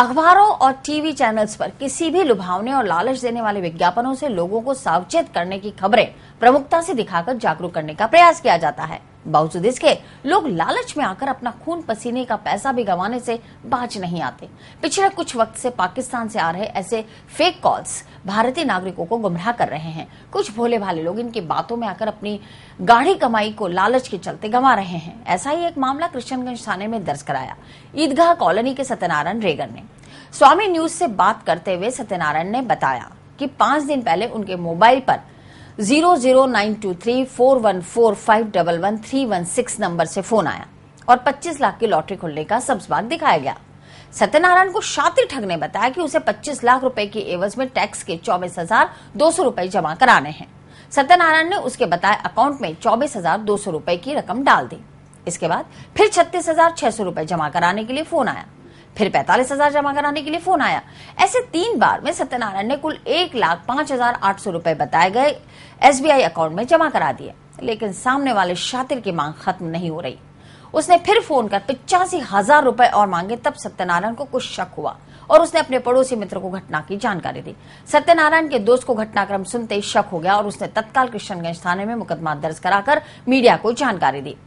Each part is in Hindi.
अखबारों और टीवी चैनल्स पर किसी भी लुभावने और लालच देने वाले विज्ञापनों से लोगों को सावचेत करने की खबरें प्रमुखता से दिखाकर जागरूक करने का प्रयास किया जाता है। बावजूद इसके लोग लालच में आकर अपना खून पसीने का पैसा भी गंवाने से बाज नहीं आते। पिछले कुछ वक्त से पाकिस्तान से आ रहे ऐसे फेक कॉल्स भारतीय नागरिकों को गुमराह कर रहे हैं। कुछ भोले भाले लोग इनकी बातों में आकर अपनी गाढ़ी कमाई को लालच के चलते गंवा रहे हैं। ऐसा ही एक मामला कृष्णगंज थाने में दर्ज कराया ईदगाह कॉलोनी के सत्यनारायण रेगर ने। स्वामी न्यूज से बात करते हुए सत्यनारायण ने बताया कि 5 दिन पहले उनके मोबाइल पर 009234145113116 नंबर से फोन आया और 25 लाख की लॉटरी खुलने का सब्ज-बाग दिखाया गया। सत्यनारायण को शातिर ठग ने बताया कि उसे 25 लाख रुपए की एवज में टैक्स के 24,200 रुपए जमा कराने हैं। सत्यनारायण ने उसके बताए अकाउंट में 24,200 रुपए की रकम डाल दी। इसके बाद फिर 36,600 रुपए जमा कराने के लिए फोन आया, फिर 45,000 जमा कराने के लिए फोन आया। ऐसे 3 बार में सत्यनारायण ने कुल 1,05,800 रुपए बताए गए SBI अकाउंट में जमा करा दिए, लेकिन सामने वाले शातिर की मांग खत्म नहीं हो रही। उसने फिर फोन कर 85,000 रुपए और मांगे। तब सत्यनारायण को कुछ शक हुआ और उसने अपने पड़ोसी मित्र को घटना की जानकारी दी। सत्यनारायण के दोस्त को घटनाक्रम सुनते ही शक हो गया और उसने तत्काल कृष्णगंज थाने में मुकदमा दर्ज कराकर मीडिया को जानकारी दी।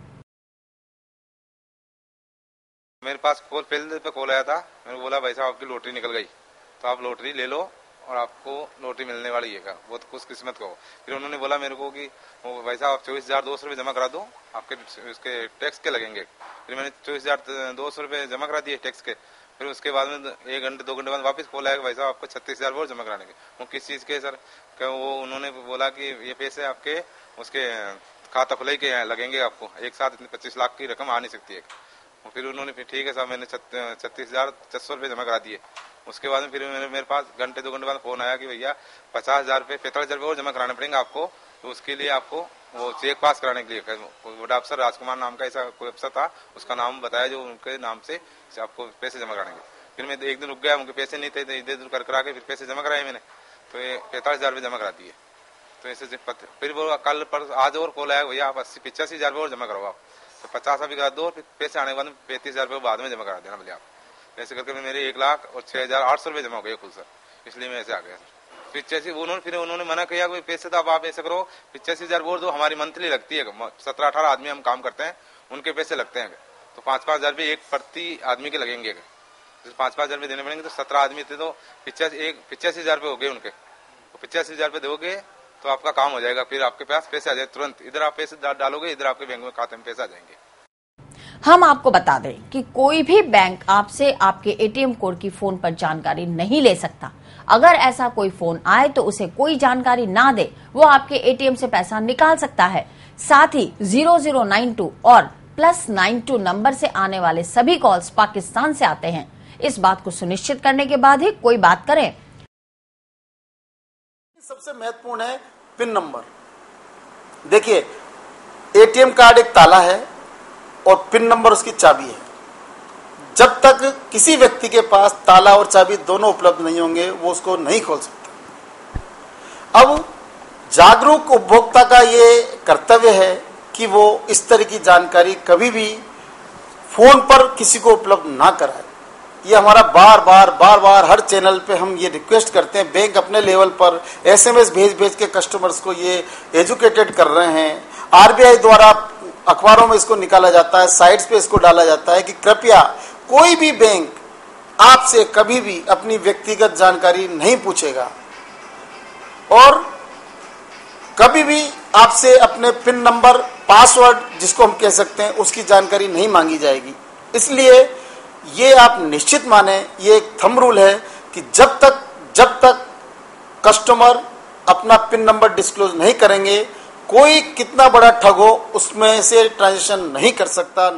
मेरे पास पहले पे कॉल आया था। मैंने बोला भाई साहब आपकी लॉटरी निकल गई, तो आप लॉटरी ले लो और आपको लॉटरी मिलने वाली है। बहुत खुश किस्मत को। फिर उन्होंने बोला मेरे को कि भाई साहब आप 24,200 रुपये जमा करा दो, आपके उसके टैक्स के लगेंगे। फिर मैंने 24,200 रुपये जमा करा दिए टैक्स के। फिर उसके बाद में 1 घंटे 2 घंटे बाद वापस कॉल आया भाई साहब आपको 36,000 और जमा कराने के। वो किस चीज़ के सर? वो उन्होंने बोला कि ये पैसे आपके उसके खाता खुलाई के लगेंगे, आपको एक साथ इतनी 25 लाख की रकम आ नहीं सकती है। फिर उन्होंने फिर ठीक है साहब मैंने 36,600 रुपये जमा करा दिए। उसके बाद में फिर मेरे पास 1 घंटे 2 घंटे बाद फोन आया कि भैया 50,000 रुपये 45,000 रुपये और जमा कराने पड़ेंगे आपको। तो उसके लिए आपको वो चेक पास कराने के लिए बड़ा अफसर राजकुमार नाम का ऐसा कोई अफसर था, उसका नाम बताया जो उनके नाम से आपको पैसे जमा कराएंगे। फिर मैं 1 दिन रुक गया, उनके पैसे नहीं थे, इधर कर करा के फिर पैसे जमा कराए मैंने। तो ये 45,000 रुपये जमा करा दिए। तो ऐसे फिर वो कल पर आज और कॉल आया भैया आप 85,000 रुपये और जमा कराओ आप, तो 50 अभी करा दो, फिर पैसे आने के बाद 35,000 रुपये बाद में जमा करा देना बोले आप। ऐसे करके मेरे 1,06,800 रुपये जमा हो गए खुद सर, इसलिए मैं ऐसे आ गया सर। फिर उन्होंने मना किया कोई पैसे तो आप ऐसे करो 85,000 और दो, हमारी मंथली लगती है 17-18 आदमी हम काम करते हैं, उनके पैसे लगते हैं तो 5,000 रुपये एक प्रति आदमी के लगेंगे। 5,000 रुपये देने पड़ेंगे तो 17 आदमी थे तो 85,000 रुपये हो गए उनके। तो 85,000 रुपये दोगे तो आपका काम हो जाएगा। फिर आपके पास पैसे आ जाए तुरंत, इधर आप पैसे डालोगे, इधर आपके बैंक में खाते में पैसे आ जाएंगे। हम आपको बता दें कि कोई भी बैंक आपसे आपके ATM कोड की फोन पर जानकारी नहीं ले सकता। अगर ऐसा कोई फोन आए तो उसे कोई जानकारी ना दे, वो आपके ATM से पैसा निकाल सकता है। साथ ही 0092 और +92 नंबर से आने वाले सभी कॉल्स पाकिस्तान से आते हैं। इस बात को सुनिश्चित करने के बाद ही कोई बात करें। सबसे महत्वपूर्ण है पिन नंबर। देखिए ATM कार्ड एक ताला है और पिन नंबर उसकी चाबी है। जब तक किसी व्यक्ति के पास ताला और चाबी दोनों उपलब्ध नहीं होंगे वो उसको नहीं खोल सकता। अब जागरूक उपभोक्ता का ये कर्तव्य है कि वो इस तरह की जानकारी कभी भी फोन पर किसी को उपलब्ध ना कराए। ये हमारा बार बार हर चैनल पे हम ये रिक्वेस्ट करते हैं। बैंक अपने लेवल पर SMS भेज के कस्टमर्स को ये एजुकेटेड कर रहे हैं। RBI द्वारा अखबारों में इसको निकाला जाता है, साइट्स पे इसको डाला जाता है कि कृपया कोई भी बैंक आपसे कभी भी अपनी व्यक्तिगत जानकारी नहीं पूछेगा और कभी भी आपसे अपने पिन नंबर, पासवर्ड जिसको हम कह सकते हैं, उसकी जानकारी नहीं मांगी जाएगी। इसलिए ये आप निश्चित माने, ये एक थंब रूल है कि जब तक कस्टमर अपना पिन नंबर डिस्क्लोज नहीं करेंगे, कोई कितना बड़ा ठग हो उसमें से ट्रांजैक्शन नहीं कर सकता।